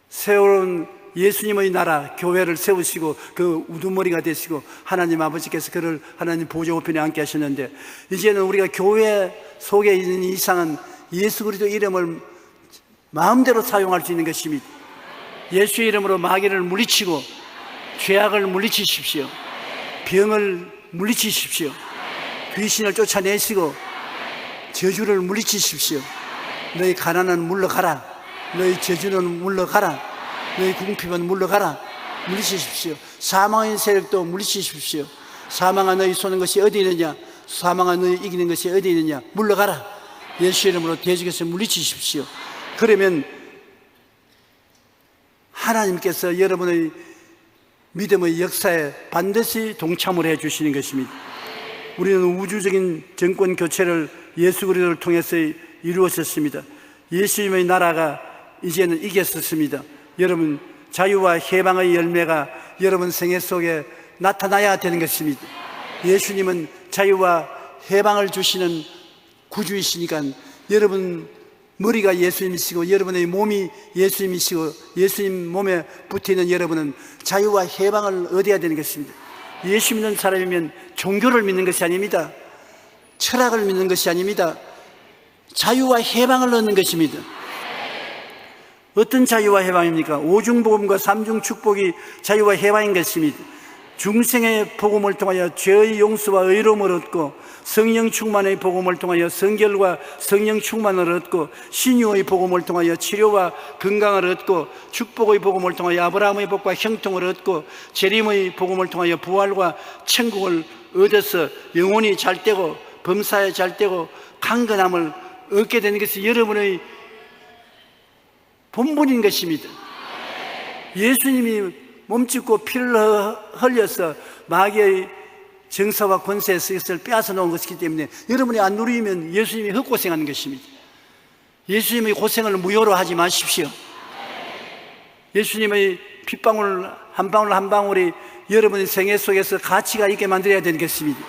새로운 예수님의 나라 교회를 세우시고 그 우두머리가 되시고 하나님 아버지께서 그를 하나님 보좌 우편에 앉게 하셨는데, 이제는 우리가 교회 속에 있는 이상은 예수 그리스도 이름을 마음대로 사용할 수 있는 것입니다. 예수의 이름으로 마귀를 물리치고 죄악을 물리치십시오. 병을 물리치십시오. 귀신을 쫓아내시고 저주를 물리치십시오. 너희 가난은 물러가라. 너희 저주는 물러가라. 너희 궁핍은 물러가라. 물리치십시오. 사망의 세력도 물리치십시오. 사망아 너희 쏘는 것이 어디 있느냐? 사망아 너희 이기는 것이 어디 있느냐? 물러가라. 예수 이름으로 대적해서 물리치십시오. 그러면 하나님께서 여러분의 믿음의 역사에 반드시 동참을 해 주시는 것입니다. 우리는 우주적인 정권 교체를 예수 그리스도를 통해서 이루었었습니다. 예수님의 나라가 이제는 이겼었습니다. 여러분, 자유와 해방의 열매가 여러분 생애 속에 나타나야 되는 것입니다. 예수님은 자유와 해방을 주시는 구주이시니까 여러분 머리가 예수님이시고 여러분의 몸이 예수님이시고 예수님 몸에 붙어있는 여러분은 자유와 해방을 얻어야 되는 것입니다. 예수 믿는 사람이면 종교를 믿는 것이 아닙니다. 철학을 믿는 것이 아닙니다. 자유와 해방을 얻는 것입니다. 어떤 자유와 해방입니까? 오중복음과 삼중축복이 자유와 해방인 것입니다. 중생의 복음을 통하여 죄의 용서와 의로움을 얻고, 성령 충만의 복음을 통하여 성결과 성령 충만을 얻고, 신유의 복음을 통하여 치료와 건강을 얻고, 축복의 복음을 통하여 아브라함의 복과 형통을 얻고, 재림의 복음을 통하여 부활과 천국을 얻어서 영혼이 잘되고 범사에 잘되고 강건함을 얻게 되는 것이 여러분의 본분인 것입니다. 예수님이 몸짓고 피를 흘려서 마귀의 정사와 권세에서 이것을 빼앗아 놓은 것이기 때문에 여러분이 안 누리면 예수님이 헛고생하는 것입니다. 예수님의 고생을 무효로 하지 마십시오. 예수님의 핏방울 한 방울 한 방울이 여러분의 생애 속에서 가치가 있게 만들어야 되는 것입니다.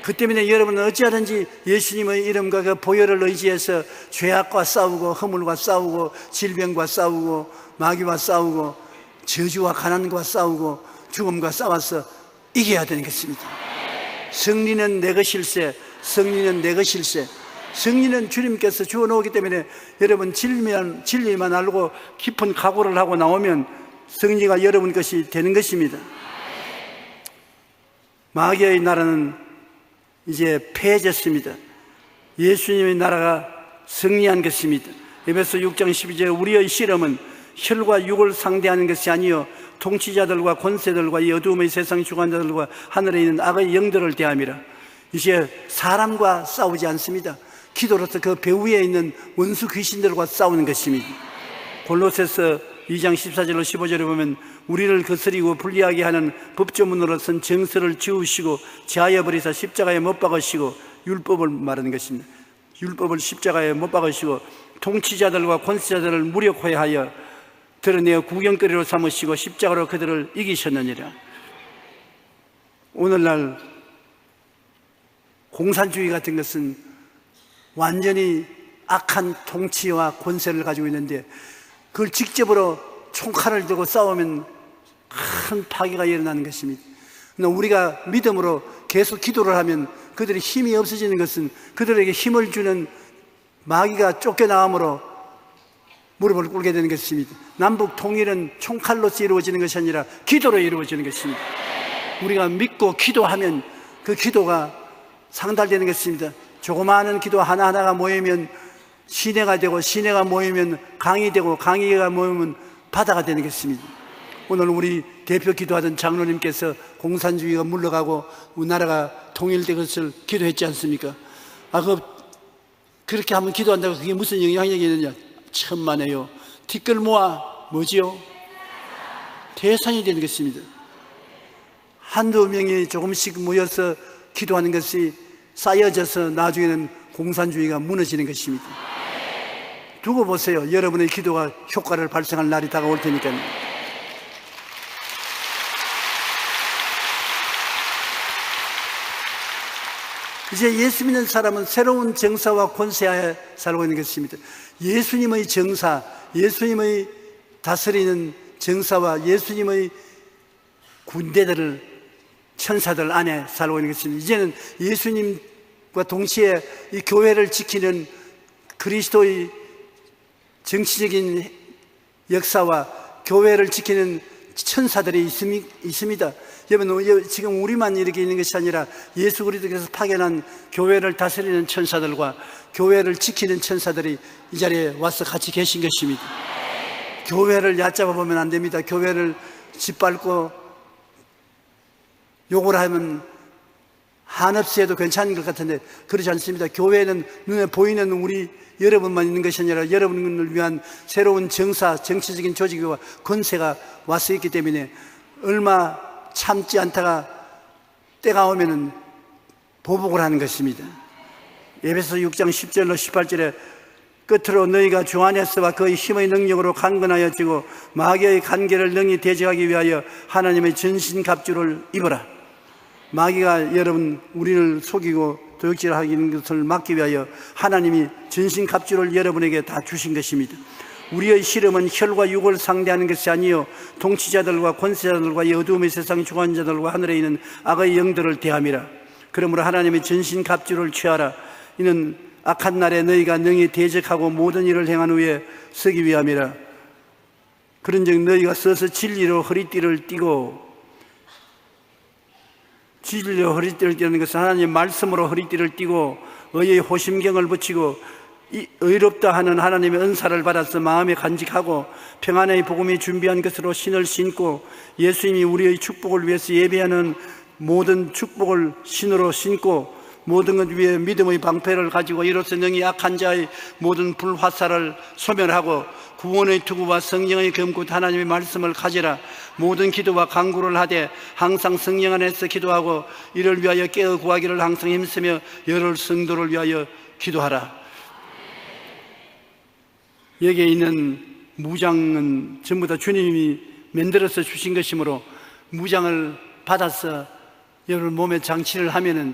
그 때문에 여러분은 어찌하든지 예수님의 이름과 그 보혈을 의지해서 죄악과 싸우고 허물과 싸우고 질병과 싸우고 마귀와 싸우고 저주와 가난과 싸우고 죽음과 싸워서 이겨야 되는 것입니다. 승리는 내 것일세, 승리는 내 것일세. 승리는 주님께서 주어놓기 때문에 여러분 진리만 알고 깊은 각오를 하고 나오면 승리가 여러분 것이 되는 것입니다. 마귀의 나라는 이제 패해졌습니다. 예수님의 나라가 승리한 것입니다. 에베소 6장 12절 우리의 실험은 혈과 육을 상대하는 것이 아니요 통치자들과 권세들과 이 어두움의 세상 주관자들과 하늘에 있는 악의 영들을 대함이라. 이제 사람과 싸우지 않습니다. 기도로서 그 배후에 있는 원수 귀신들과 싸우는 것입니다. 골로새서 2장 14절로 15절에 보면 우리를 거스리고 불리하게 하는 법조문으로선 정서를 지우시고 제하여 버리사 십자가에 못 박으시고, 율법을 말하는 것입니다. 율법을 십자가에 못 박으시고 통치자들과 권세자들을 무력화하여 드러내어 구경거리로 삼으시고 십자가로 그들을 이기셨느니라. 오늘날 공산주의 같은 것은 완전히 악한 통치와 권세를 가지고 있는데 그걸 직접으로 총칼을 들고 싸우면 큰 파괴가 일어나는 것입니다. 우리가 믿음으로 계속 기도를 하면 그들이 힘이 없어지는 것은 그들에게 힘을 주는 마귀가 쫓겨나감으로 무릎을 꿇게 되는 것입니다. 남북 통일은 총칼로서 이루어지는 것이 아니라 기도로 이루어지는 것입니다. 우리가 믿고 기도하면 그 기도가 상달되는 것입니다. 조그마한 기도 하나하나가 모이면 시내가 되고 시내가 모이면 강이 되고 강이가 모이면 바다가 되는 것입니다. 오늘 우리 대표 기도하던 장로님께서 공산주의가 물러가고 우리나라가 통일된 것을 기도했지 않습니까? 그렇게 한번 기도한다고 그게 무슨 영향력이 있느냐? 천만에요. 티끌 모아 뭐지요? 태산이 되는 것입니다. 한두 명이 조금씩 모여서 기도하는 것이 쌓여져서 나중에는 공산주의가 무너지는 것입니다. 두고 보세요. 여러분의 기도가 효과를 발생할 날이 다가올 테니까요. 이제 예수 믿는 사람은 새로운 정사와 권세하에 살고 있는 것입니다. 예수님의 정사, 예수님의 다스리는 정사와 예수님의 군대들을 천사들 안에 살고 있는 것입니다. 이제는 예수님과 동시에 이 교회를 지키는 그리스도의 정치적인 역사와 교회를 지키는 천사들이 있습니다. 여러분, 지금 우리만 이렇게 있는 것이 아니라 예수 그리스도께서 파견한 교회를 다스리는 천사들과 교회를 지키는 천사들이 이 자리에 와서 같이 계신 것입니다. 교회를 얕잡아 보면 안 됩니다. 교회를 짓밟고 욕을 하면 한없이 해도 괜찮은 것 같은데 그렇지 않습니다. 교회는 눈에 보이는 우리 여러분만 있는 것이 아니라 여러분을 위한 새로운 정사, 정치적인 조직과 권세가 와서 있기 때문에 얼마 참지 않다가 때가 오면은 보복을 하는 것입니다. 에베소 6장 10절로 18절에 끝으로 너희가 주 안에서와 그의 힘의 능력으로 강건하여지고 마귀의 간계를 능히 대적하기 위하여 하나님의 전신갑주를 입어라. 마귀가 여러분 우리를 속이고 도둑질하는 것을 막기 위하여 하나님이 전신갑주를 여러분에게 다 주신 것입니다. 우리의 실험은 혈과 육을 상대하는 것이 아니요 통치자들과 권세자들과 이 어두움의 세상 주관자들과 하늘에 있는 악의 영들을 대함이라. 그러므로 하나님의 전신갑주를 취하라. 이는 악한 날에 너희가 능히 대적하고 모든 일을 행한 후에 서기 위함이라. 그런즉 너희가 서서 진리로 허리띠를 띠고, 진리로 허리띠를 띠는 것은 하나님의 말씀으로 허리띠를 띠고 의의 호심경을 붙이고 의롭다 하는 하나님의 은사를 받아서 마음에 간직하고 평안의 복음이 준비한 것으로 신을 신고 예수님이 우리의 축복을 위해서 예배하는 모든 축복을 신으로 신고 모든 것 위에 믿음의 방패를 가지고 이로써 능히 악한 자의 모든 불화살을 소멸하고 구원의 투구와 성령의 검굿 하나님의 말씀을 가지라. 모든 기도와 간구를 하되 항상 성령 안에서 기도하고 이를 위하여 깨어 구하기를 항상 힘쓰며 여러 성도를 위하여 기도하라. 여기에 있는 무장은 전부 다 주님이 만들어서 주신 것이므로 무장을 받아서 여러분 몸에 장치를 하면은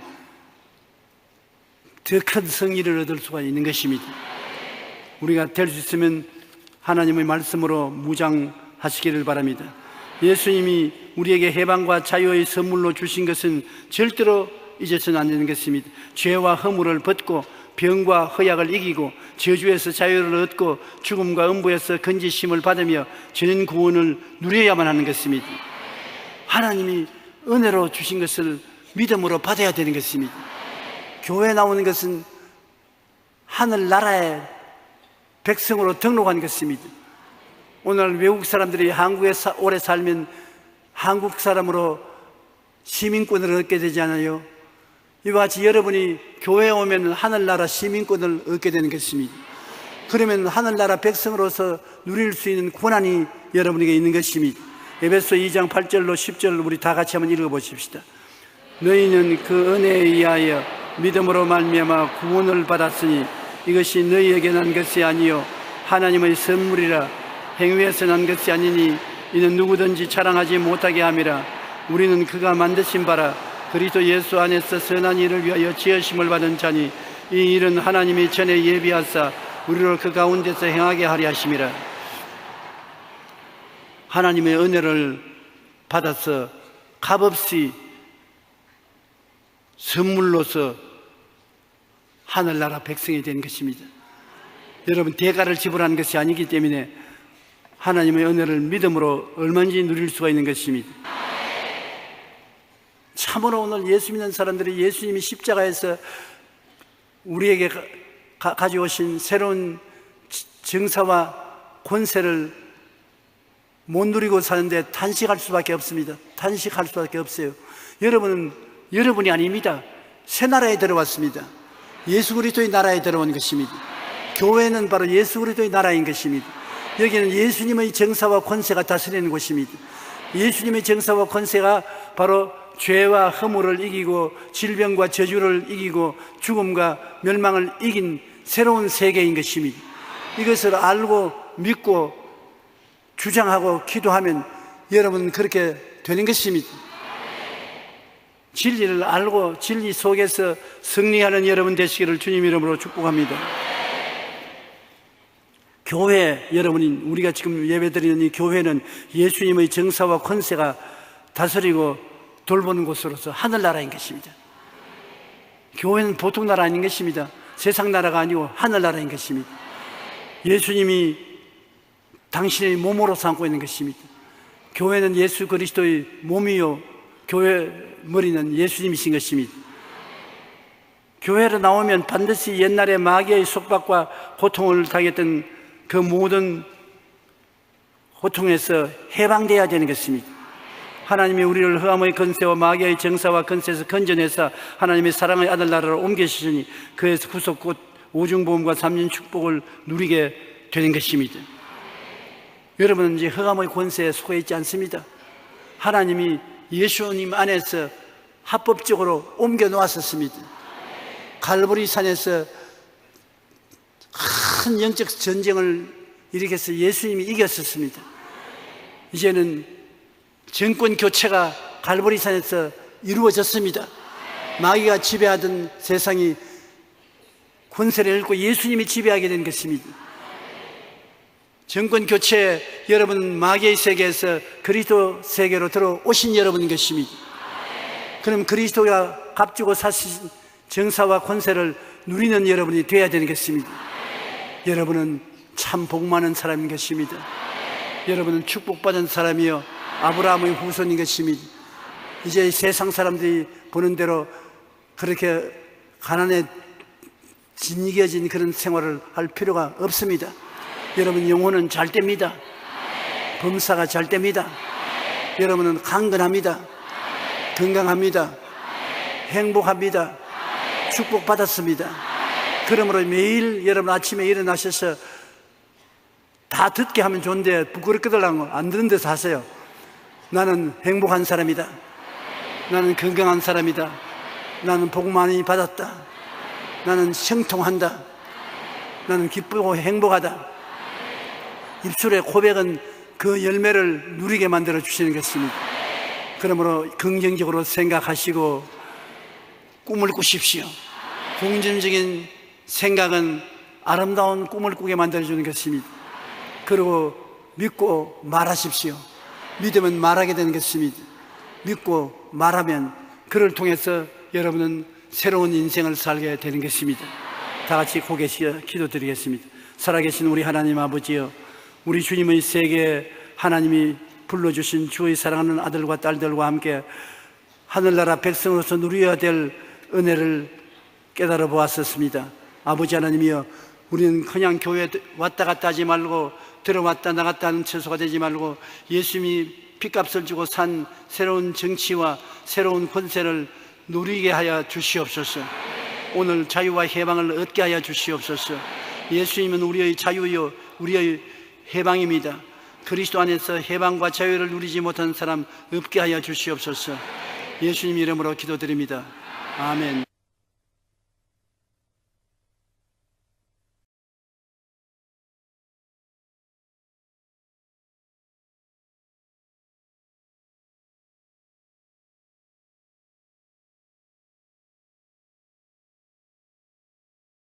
더 큰 승리를 얻을 수가 있는 것입니다. 우리가 될 수 있으면 하나님의 말씀으로 무장하시기를 바랍니다. 예수님이 우리에게 해방과 자유의 선물로 주신 것은 절대로 잊어서는 안 되는 것입니다. 죄와 허물을 벗고 병과 허약을 이기고 저주에서 자유를 얻고 죽음과 음부에서 건지심을 받으며 전 구원을 누려야만 하는 것입니다. 하나님이 은혜로 주신 것을 믿음으로 받아야 되는 것입니다. 교회에 나오는 것은 하늘나라의 백성으로 등록한 것입니다. 오늘 외국 사람들이 한국에 오래 살면 한국 사람으로 시민권을 얻게 되지 않아요? 이와 같이 여러분이 교회에 오면 하늘나라 시민권을 얻게 되는 것입니다. 그러면 하늘나라 백성으로서 누릴 수 있는 권한이 여러분에게 있는 것입니다. 에베소 2장 8절로 10절을 우리 다 같이 한번 읽어보십시다. 너희는 그 은혜에 의하여 믿음으로 말미암아 구원을 받았으니 이것이 너희에게 난 것이 아니요 하나님의 선물이라. 행위에서 난 것이 아니니 이는 누구든지 자랑하지 못하게 함이라. 우리는 그가 만드신 바라 그리스도 예수 안에서 선한 일을 위하여 지으심을 받은 자니 이 일은 하나님이 전에 예비하사 우리를 그 가운데서 행하게 하려 하심이라. 하나님의 은혜를 받아서 값없이 선물로서 하늘나라 백성이 된 것입니다. 여러분 대가를 지불하는 것이 아니기 때문에 하나님의 은혜를 믿음으로 얼마든지 누릴 수가 있는 것입니다. 참으로 오늘 예수 믿는 사람들이 예수님이 십자가에서 우리에게 가져오신 새로운 정사와 권세를 못 누리고 사는데 탄식할 수밖에 없습니다. 탄식할 수밖에 없어요. 여러분은 여러분이 아닙니다. 새 나라에 들어왔습니다. 예수 그리스도의 나라에 들어온 것입니다. 교회는 바로 예수 그리스도의 나라인 것입니다. 여기는 예수님의 정사와 권세가 다스리는 곳입니다. 예수님의 정사와 권세가 바로 죄와 허물을 이기고 질병과 저주를 이기고 죽음과 멸망을 이긴 새로운 세계인 것입니다. 이것을 알고 믿고 주장하고 기도하면 여러분은 그렇게 되는 것입니다. 진리를 알고 진리 속에서 승리하는 여러분 되시기를 주님 이름으로 축복합니다. 교회, 여러분이 우리가 지금 예배드리는 이 교회는 예수님의 정사와 권세가 다스리고 돌보는 곳으로서 하늘나라인 것입니다. 교회는 보통 나라 아닌 것입니다. 세상 나라가 아니고 하늘나라인 것입니다. 예수님이 당신의 몸으로 삼고 있는 것입니다. 교회는 예수 그리스도의 몸이요 교회 머리는 예수님이신 것입니다. 교회로 나오면 반드시 옛날에 마귀의 속박과 고통을 당했던 그 모든 고통에서 해방되어야 되는 것입니다. 하나님이 우리를 흑암의 권세와 마귀의 정사와 권세에서 건져내서 하나님의 사랑의 아들 나라로 옮겨주시니 그에서 구속 곧 오중보험과 3년 축복을 누리게 되는 것입니다. 여러분은 이제 흑암의 권세에 속해 있지 않습니다. 하나님이 예수님 안에서 합법적으로 옮겨 놓았었습니다. 갈보리 산에서 큰 영적 전쟁을 일으켜서 예수님이 이겼었습니다. 이제는 정권 교체가 갈보리산에서 이루어졌습니다. 마귀가 지배하던 세상이 권세를 잃고 예수님이 지배하게 된 것입니다. 정권 교체, 여러분은 마귀의 세계에서 그리스도 세계로 들어오신 여러분인 것입니다. 그럼 그리스도가 값주고 사신 정사와 권세를 누리는 여러분이 되어야 되는 것입니다. 여러분은 참 복 많은 사람인 것입니다. 여러분은 축복받은 사람이요 아브라함의 후손인 것입니다. 이제 세상 사람들이 보는 대로 그렇게 가난에 짓이겨진 그런 생활을 할 필요가 없습니다. 여러분 영혼은 잘 됩니다. 범사가 잘 됩니다. 여러분은 강건합니다. 건강합니다. 행복합니다. 축복받았습니다. 그러므로 매일 여러분 아침에 일어나셔서 다 듣게 하면 좋은데 부끄럽게들라고 안 듣는 데서 하세요. 나는 행복한 사람이다. 나는 건강한 사람이다. 나는 복 많이 받았다. 나는 형통한다. 나는 기쁘고 행복하다. 입술의 고백은 그 열매를 누리게 만들어 주시는 것입니다. 그러므로 긍정적으로 생각하시고 꿈을 꾸십시오. 긍정적인 생각은 아름다운 꿈을 꾸게 만들어 주는 것입니다. 그리고 믿고 말하십시오. 믿으면 말하게 되는 것입니다. 믿고 말하면 그를 통해서 여러분은 새로운 인생을 살게 되는 것입니다. 다 같이 고개 숙여 기도드리겠습니다. 살아계신 우리 하나님 아버지여, 우리 주님의 세계에 하나님이 불러주신 주의 사랑하는 아들과 딸들과 함께 하늘나라 백성으로서 누려야 될 은혜를 깨달아 보았었습니다. 아버지 하나님이여, 우리는 그냥 교회에 왔다 갔다 하지 말고 들어왔다 나갔다 하는 처소가 되지 말고 예수님이 핏값을 주고 산 새로운 정치와 새로운 권세를 누리게 하여 주시옵소서. 오늘 자유와 해방을 얻게 하여 주시옵소서. 예수님은 우리의 자유요 우리의 해방입니다. 그리스도 안에서 해방과 자유를 누리지 못한 사람 없게 하여 주시옵소서. 예수님 이름으로 기도드립니다. 아멘.